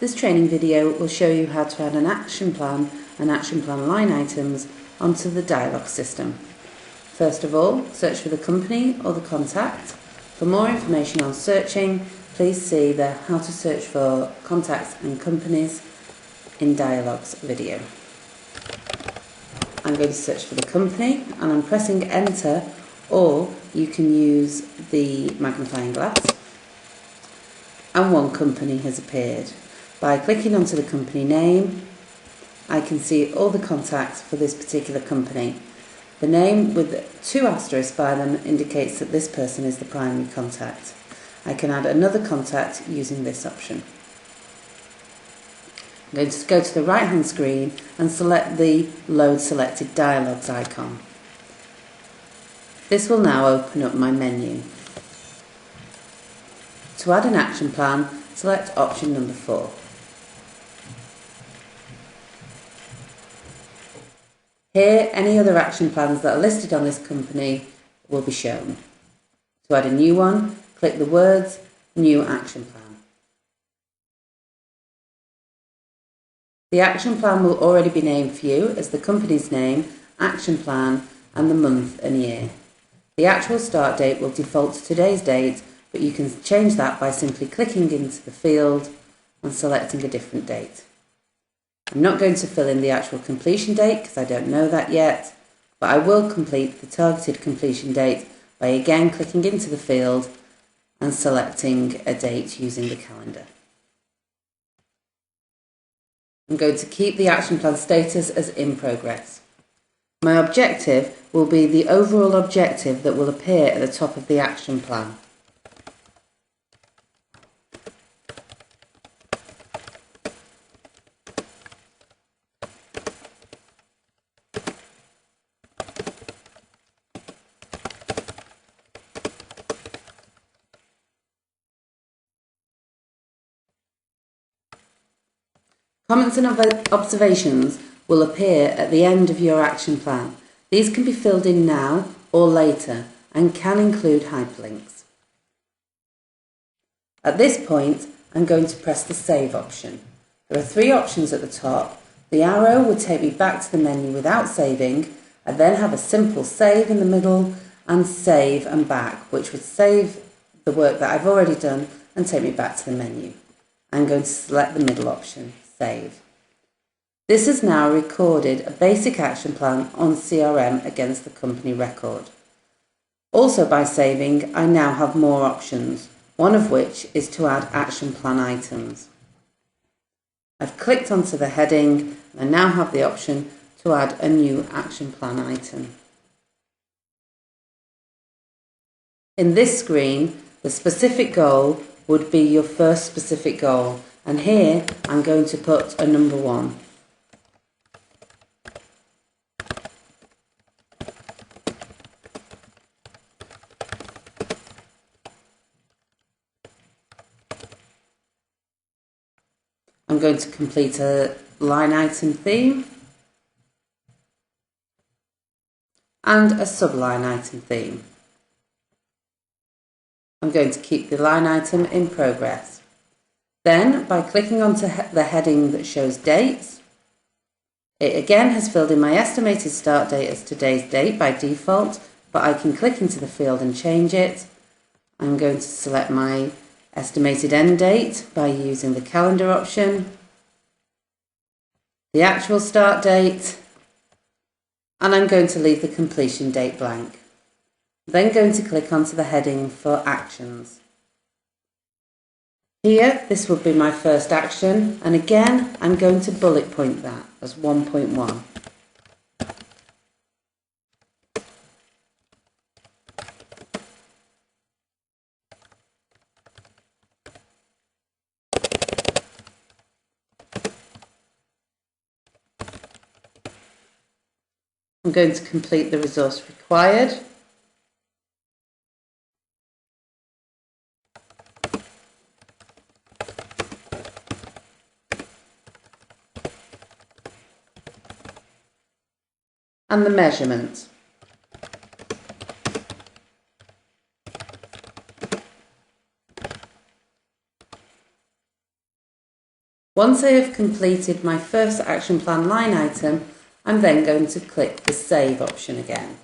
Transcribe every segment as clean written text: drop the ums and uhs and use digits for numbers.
This training video will show you how to add an action plan and action plan line items onto the Diloags system. First of all, search for the company or the contact. For more information on searching, please see the How to Search for Contacts and Companies in Diloags video. I'm going to search for the company and I'm pressing enter, or you can use the magnifying glass, and one company has appeared. By clicking onto the company name, I can see all the contacts for this particular company. The name with 2 asterisks by them indicates that this person is the primary contact. I can add another contact using this option. I'm going to go to the right hand screen and select the Load Selected Diloags icon. This will now open up my menu. To add an action plan, select option number 4. Here, any other action plans that are listed on this company will be shown. To add a new one, click the words New Action Plan. The action plan will already be named for you as the company's name, action plan, and the month and year. The actual start date will default to today's date, but you can change that by simply clicking into the field and selecting a different date. I'm not going to fill in the actual completion date because I don't know that yet, but I will complete the targeted completion date by again clicking into the field and selecting a date using the calendar. I'm going to keep the action plan status as in progress. My objective will be the overall objective that will appear at the top of the action plan. Comments and observations will appear at the end of your action plan. These can be filled in now or later and can include hyperlinks. At this point, I'm going to press the Save option. There are 3 options at the top. The arrow would take me back to the menu without saving. I then have a simple Save in the middle and Save and Back, which would save the work that I've already done and take me back to the menu. I'm going to select the middle option, Save. This has now recorded a basic action plan on CRM against the company record. Also, by saving, I now have more options, one of which is to add action plan items. I've clicked onto the heading and I now have the option to add a new action plan item. In this screen, the specific goal would be your first specific goal, and here I'm going to put a number 1. I'm going to complete a line item theme and a subline item theme. I'm going to keep the line item in progress. Then, by clicking onto the heading that shows dates, it again has filled in my estimated start date as today's date by default, but I can click into the field and change it. I'm going to select my estimated end date by using the calendar option, the actual start date, and I'm going to leave the completion date blank. I'm then going to click onto the heading for actions. Here, this would be my first action, and again, I'm going to bullet point that as 1.1. I'm going to complete the resource required. And the measurement. Once I have completed my first action plan line item, I'm then going to click the Save option again.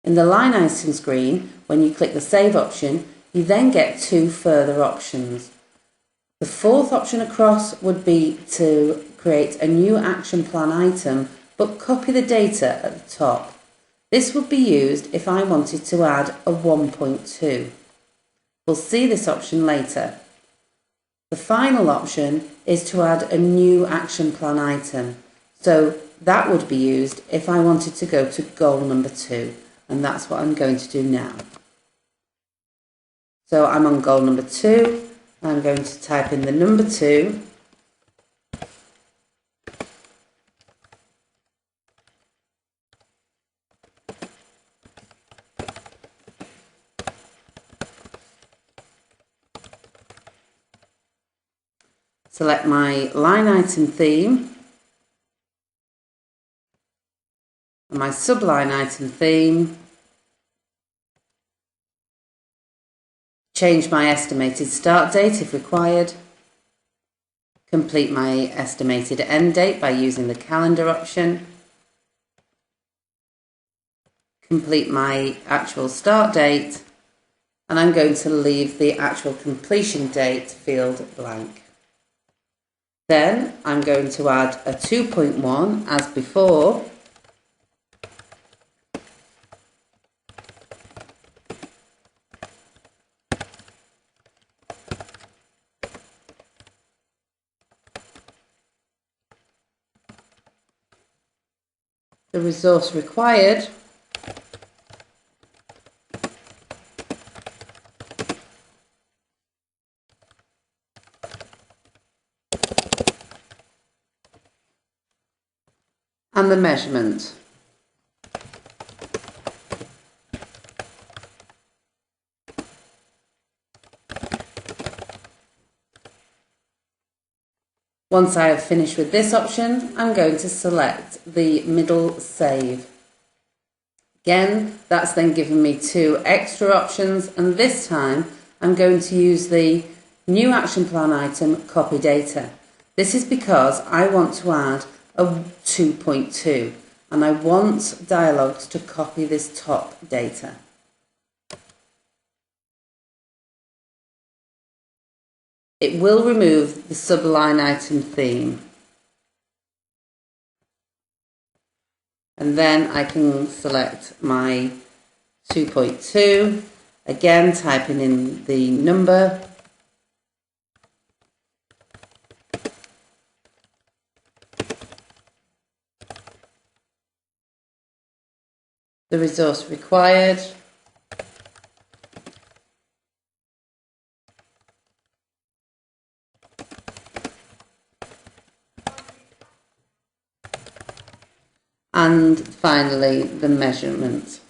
In the line item screen, when you click the Save option, you then get two further options. The fourth option across would be to create a new action plan item, but copy the data at the top. This would be used if I wanted to add a 1.2. We'll see this option later. The final option is to add a new action plan item. So that would be used if I wanted to go to goal number 2, and that's what I'm going to do now. So I'm on goal number 2, I'm going to type in the number 2, select my line item theme, and my subline item theme, change my estimated start date if required, complete my estimated end date by using the calendar option, complete my actual start date, and I'm going to leave the actual completion date field blank. Then I'm going to add a 2.1 as before, the resource required, and the measurement. Once I have finished with this option, I'm going to select the middle save. Again, that's then given me two extra options, and this time I'm going to use the new action plan item copy data. This is because I want to add a 2.2 and I want Diloags to copy this top data. It will remove the subline item theme. And then I can select my 2.2, again typing in the number, the resource required, and finally the measurement.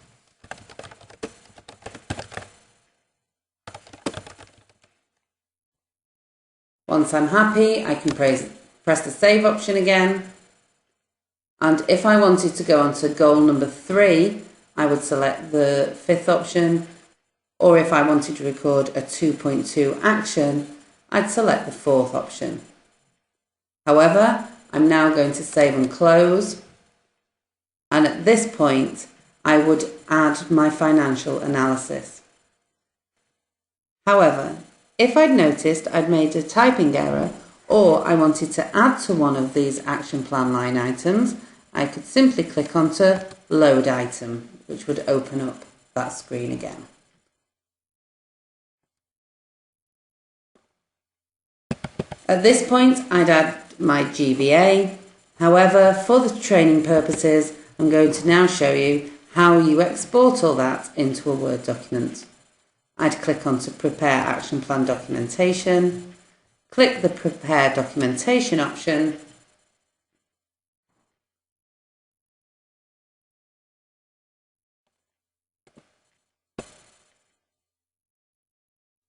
Once I'm happy, I can press the save option again. And if I wanted to go on to goal number 3, I would select the 5th option. Or if I wanted to record a 2.2 action, I'd select the 4th option. However, I'm now going to save and close. And at this point, I would add my financial analysis. However, if I'd noticed I'd made a typing error or I wanted to add to one of these action plan line items, I could simply click onto Load Item, which would open up that screen again. At this point, I'd add my GVA. However, for the training purposes, I'm going to now show you how you export all that into a Word document. I'd click on to Prepare Action Plan Documentation, click the Prepare Documentation option,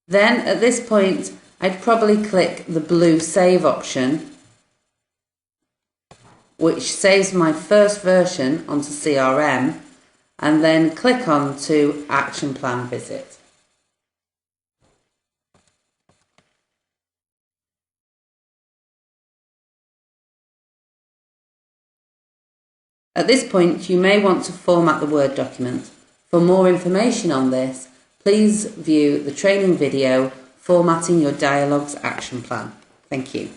then at this point I'd probably click the blue Save option, which saves my first version onto CRM, and then click on to Action Plan Visit. At this point, you may want to format the Word document. For more information on this, please view the training video, Formatting Your Diloags Action Plan. Thank you.